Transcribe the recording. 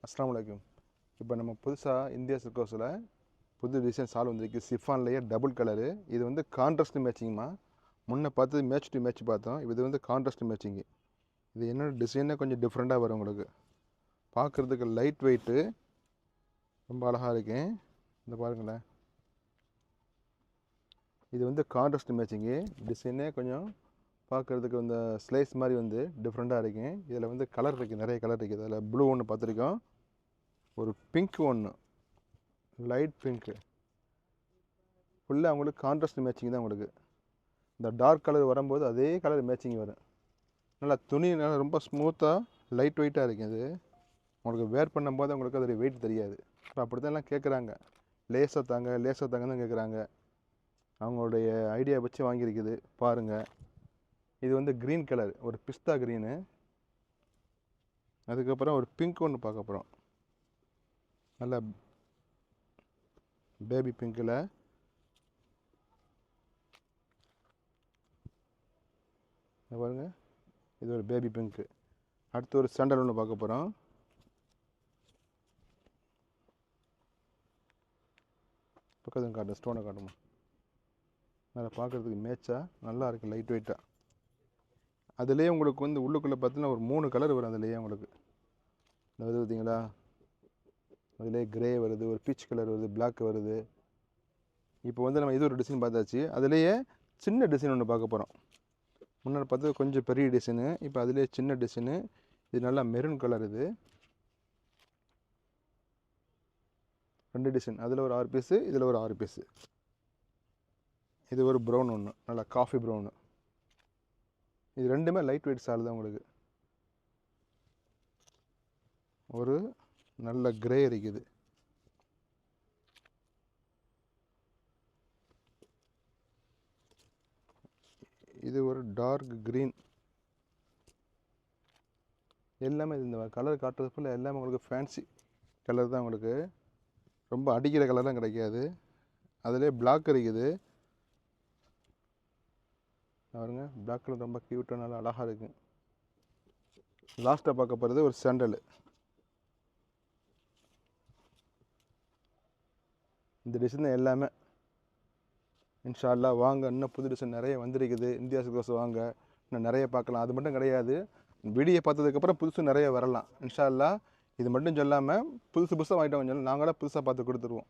அஸ்ஸலாமு அலைக்கும். இப்போ நம்ம புதுசாக இந்தியா சில்க்ஸில் புது டிசைன் சால் வந்திருக்கு. சிஃபான்லேயே டபுள் கலரு. இது வந்து கான்ட்ராஸ்ட் மேட்சிங்மா. முன்னே பார்த்தது மேட்ச் டு மேட்ச் பார்த்தோம். இது வந்து கான்ட்ராஸ்ட் மேட்சிங்கு. இது என்னோட டிசைனே கொஞ்சம் டிஃப்ரெண்ட்டாக வரும் உங்களுக்கு. பார்க்குறதுக்கு லைட் வெயிட்டு ரொம்ப அழகாக இருக்கு. இந்த பாருங்களேன், இது வந்து கான்ட்ராஸ்ட் மேட்சிங்கு. டிசைனே கொஞ்சம் பார்க்குறதுக்கு இந்த ஸ்லைஸ் மாதிரி வந்து டிஃப்ரெண்ட்டாக இருக்கு. இதில் வந்து கலர் இருக்குது, நிறைய கலர் இருக்குது. அதில் ப்ளூ ஒன்று பார்த்துருக்கோம், ஒரு பிங்க் ஒன்று, லைட் பிங்க்கு. ஃபுல்லாக உங்களுக்கு கான்ட்ராஸ்ட் மேட்சிங் தான். உங்களுக்கு இந்த டார்க் கலர் வரும்போது அதே கலர் மேட்சிங் வரும். நல்லா துணி நல்லா ரொம்ப ஸ்மூத்தாக லைட் வெயிட்டாக இருக்குது. இது உங்களுக்கு வேர் பண்ணும்போது உங்களுக்கு அதோடைய வெயிட் தெரியாது. இப்போ அப்படி தான் எல்லாம் கேட்குறாங்க, லேசாக தாங்க லேசாக தாங்கன்னு தான் கேட்குறாங்க. அவங்களுடைய ஐடியா வச்சு வாங்கியிருக்குது பாருங்கள். இது வந்து க்ரீன் கலர், ஒரு பிஸ்தா க்ரீனு. அதுக்கப்புறம் ஒரு பிங்க் ஒன்று பார்க்க போகிறோம். நல்லா பேபி பிங்க்கில் பாருங்க, இது ஒரு பேபி பிங்க்கு. அடுத்து ஒரு சாண்டல் ஒன்று பார்க்க போகிறோம். பக்கத்தில் காட்டும், ஸ்டோனை காட்டுமா. நல்லா பார்க்குறதுக்கு மேட்சாக நல்லா இருக்குது, லைட் வெயிட்டாக. அதுலேயே உங்களுக்கு வந்து உள்ளுக்குள்ளே பார்த்தீங்கன்னா ஒரு 3 கலர் வரும். அதுலேயே உங்களுக்கு இந்த வருது பார்த்தீங்களா, அதுலேயே கிரே வருது, ஒரு பீச் கலர் வருது, பிளாக் வருது. இப்போ வந்து நம்ம இது ஒரு டிசைன் பார்த்தாச்சு. அதுலேயே சின்ன டிசைன் ஒன்று பார்க்க போகிறோம். முன்னாடி பார்த்தது கொஞ்சம் பெரிய டிசைனு, இப்போ அதுலேயே சின்ன டிசைனு. இது நல்லா மெரூன் கலர். இது 2 டிசைன், அதில் ஒரு 6 பீஸு, இதில் ஒரு 6 பீஸு. இது ஒரு ப்ரௌன் ஒன்று, நல்லா காஃபி ப்ரௌனு. இது ரெண்டுமே லைட் வெயிட் சால் தான். உங்களுக்கு ஒரு நல்ல கிரே இருக்குது. இது ஒரு டார்க் க்ரீன். எல்லாமே இந்த கலர் காட்டுறது ஃபுல்லாக எல்லாமே உங்களுக்கு ஃபேன்சி கலர் தான். உங்களுக்கு ரொம்ப அடிக்கிற கலர்லாம் கிடைக்காது. அதிலே பிளாக் இருக்குது பாருங்க. பிளாக் கலர் ரொம்ப க்யூட்டாக நல்லா அழகாக இருக்குது. லாஸ்ட்டாக பார்க்க போகிறது ஒரு சாண்டலு. இந்த டிசைன் எல்லாமே இன்ஷா அல்லாஹ் வாங்க. இன்னும் புது டிசைன் நிறைய வந்திருக்குது. இந்தியா சில்க்ஸ் வாங்க, இன்னும் நிறைய பார்க்கலாம். அது மட்டும் கிடையாது, வீடியோ பார்த்ததுக்கப்புறம் புதுசு நிறைய வரலாம் இன்ஷா அல்லாஹ். இது மட்டும் சொல்லாமல் புதுசு புதுசாக வாங்கிட்டு வந்து நாங்களே புதுசாக பார்த்து கொடுத்துருவோம்.